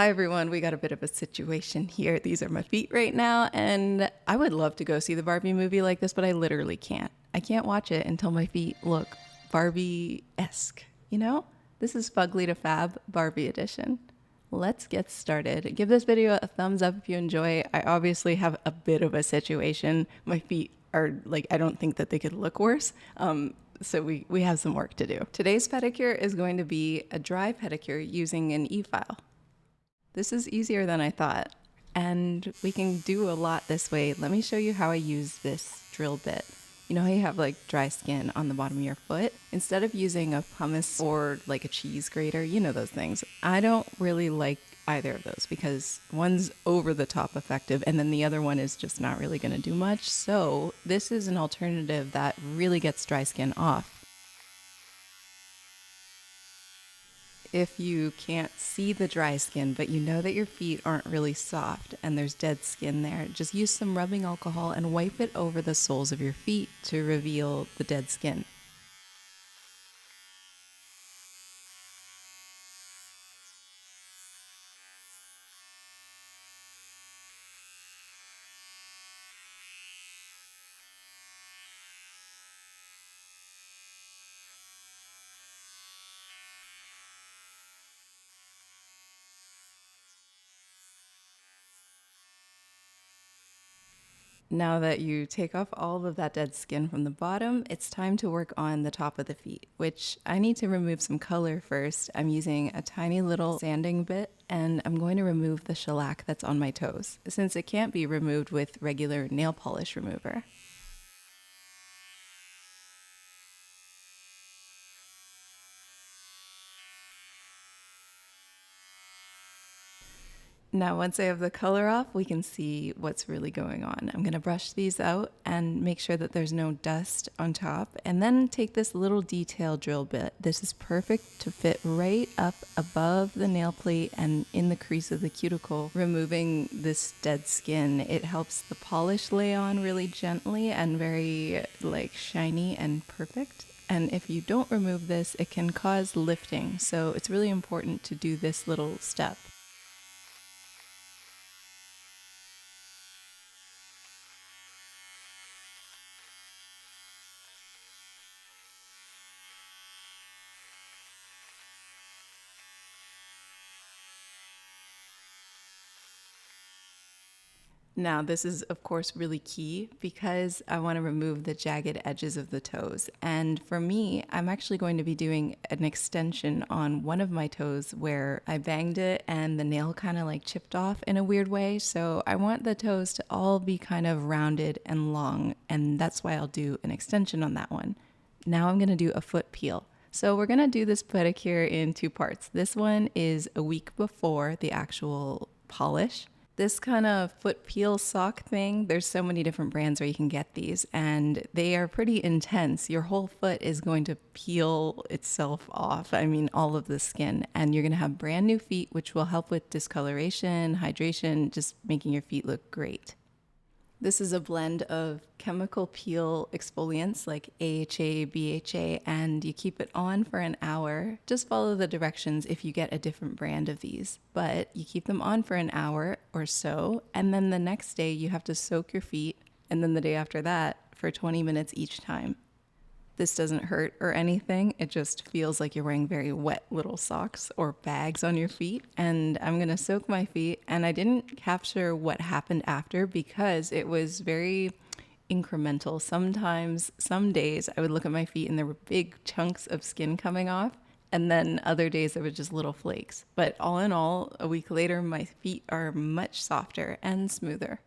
Hi everyone, we got a bit of a situation here. These are my feet right now, and I would love to go see the Barbie movie like this, but I literally can't. I can't watch it until my feet look Barbie-esque, you know? This is Fugly to Fab Barbie edition. Let's get started. Give this video a thumbs up if you enjoy. I obviously have a bit of a situation. My feet are like, I don't think that they could look worse. So we have some work to do. Today's pedicure is going to be a dry pedicure using an e-file. This is easier than I thought, and we can do a lot this way. Let me show you how I use this drill bit. You know how you have like dry skin on the bottom of your foot? Instead of using a pumice or like a cheese grater, you know those things, I don't really like either of those because one's over the top effective and then the other one is just not really going to do much. So this is an alternative that really gets dry skin off. If you can't see the dry skin, but you know that your feet aren't really soft and there's dead skin there, just use some rubbing alcohol and wipe it over the soles of your feet to reveal the dead skin. Now that you take off all of that dead skin from the bottom, it's time to work on the top of the feet, which I need to remove some color first. I'm using a tiny little sanding bit and I'm going to remove the shellac that's on my toes, since it can't be removed with regular nail polish remover. Now, once I have the color off, we can see what's really going on. I'm going to brush these out and make sure that there's no dust on top, and then take this little detail drill bit. This is perfect to fit right up above the nail plate and in the crease of the cuticle, removing this dead skin. It helps the polish lay on really gently and very like shiny and perfect. And if you don't remove this, it can cause lifting. So it's really important to do this little step. Now, this is of course really key because I want to remove the jagged edges of the toes. And for me, I'm actually going to be doing an extension on one of my toes where I banged it and the nail kind of like chipped off in a weird way. So I want the toes to all be kind of rounded and long, and that's why I'll do an extension on that one. Now I'm going to do a foot peel. So we're going to do this pedicure in two parts. This one is a week before the actual polish. This kind of foot peel sock thing, there's so many different brands where you can get these, and they are pretty intense. Your whole foot is going to peel itself off, I mean all of the skin, and you're going to have brand new feet, which will help with discoloration, hydration, just making your feet look great. This is a blend of chemical peel exfoliants like AHA, BHA, and you keep it on for an hour. Just follow the directions if you get a different brand of these. But you keep them on for an hour or so, and then the next day you have to soak your feet, and then the day after that for 20 minutes each time. This doesn't hurt or anything. It just feels like you're wearing very wet little socks or bags on your feet. And I'm going to soak my feet. And I didn't capture what happened after because it was very incremental. Sometimes, some days I would look at my feet and there were big chunks of skin coming off. And then other days there were just little flakes. But all in all, a week later, my feet are much softer and smoother.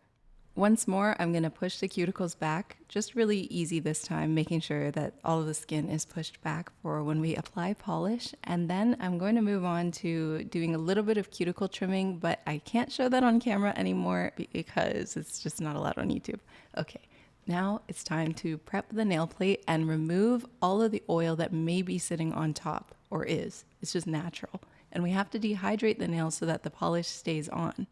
Once more, I'm going to push the cuticles back, just really easy this time, making sure that all of the skin is pushed back for when we apply polish. And then I'm going to move on to doing a little bit of cuticle trimming, but I can't show that on camera anymore because it's just not allowed on YouTube. Okay, now it's time to prep the nail plate and remove all of the oil that may be sitting on top, or is. It's just natural. And we have to dehydrate the nail so that the polish stays on.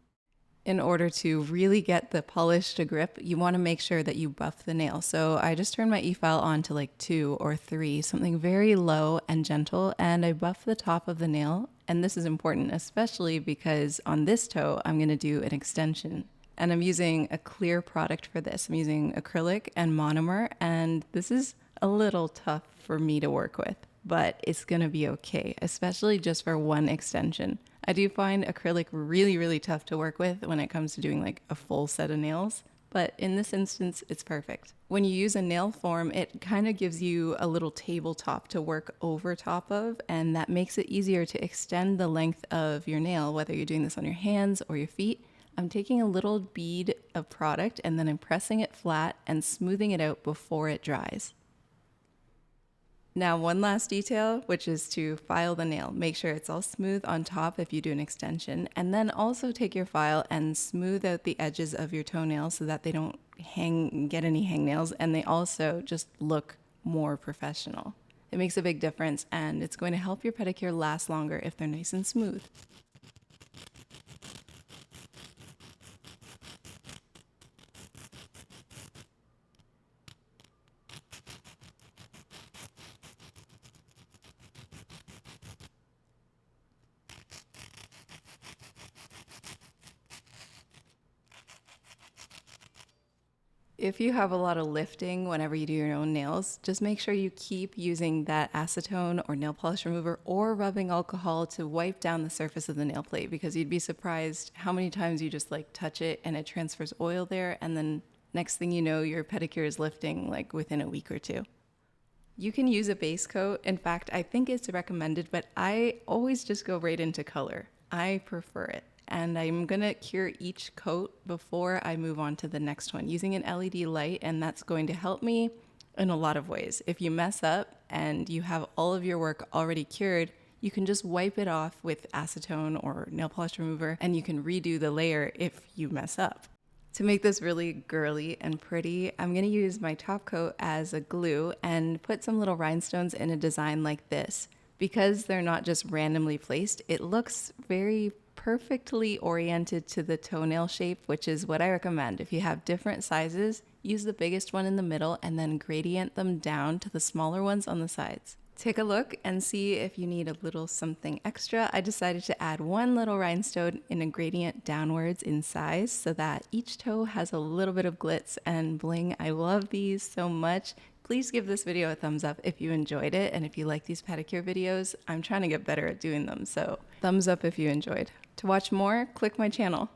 In order to really get the polish to grip, you want to make sure that you buff the nail. So I just turned my e-file on to like 2 or 3, something very low and gentle, and I buff the top of the nail And this is important, especially because on this toe, I'm going to do an extension. And I'm using a clear product for this. I'm using acrylic and monomer, and this is a little tough for me to work with, but it's going to be okay, especially just for one extension. I do find acrylic really, really tough to work with when it comes to doing like a full set of nails, but in this instance, it's perfect. When you use a nail form, it kind of gives you a little tabletop to work over top of, and that makes it easier to extend the length of your nail, whether you're doing this on your hands or your feet. I'm taking a little bead of product and then I'm pressing it flat and smoothing it out before it dries. Now, one last detail, which is to file the nail. Make sure it's all smooth on top if you do an extension, and then also take your file and smooth out the edges of your toenails so that they don't get any hangnails, and they also just look more professional. It makes a big difference, and it's going to help your pedicure last longer if they're nice and smooth. If you have a lot of lifting whenever you do your own nails, just make sure you keep using that acetone or nail polish remover or rubbing alcohol to wipe down the surface of the nail plate, because you'd be surprised how many times you just like touch it and it transfers oil there, and then next thing you know, your pedicure is lifting like within a week or two. You can use a base coat. In fact, I think it's recommended, but I always just go right into color. I prefer it. And I'm gonna cure each coat before I move on to the next one using an LED light, and that's going to help me in a lot of ways. If you mess up and you have all of your work already cured, you can just wipe it off with acetone or nail polish remover, and you can redo the layer if you mess up. To make this really girly and pretty, I'm gonna use my top coat as a glue and put some little rhinestones in a design like this. Because they're not just randomly placed, it looks very perfectly oriented to the toenail shape, which is what I recommend. If you have different sizes, use the biggest one in the middle and then gradient them down to the smaller ones on the sides. Take a look and see if you need a little something extra. I decided to add one little rhinestone in a gradient downwards in size so that each toe has a little bit of glitz and bling. I love these so much. Please give this video a thumbs up if you enjoyed it, and if you like these pedicure videos, I'm trying to get better at doing them, so thumbs up if you enjoyed. To watch more, click my channel.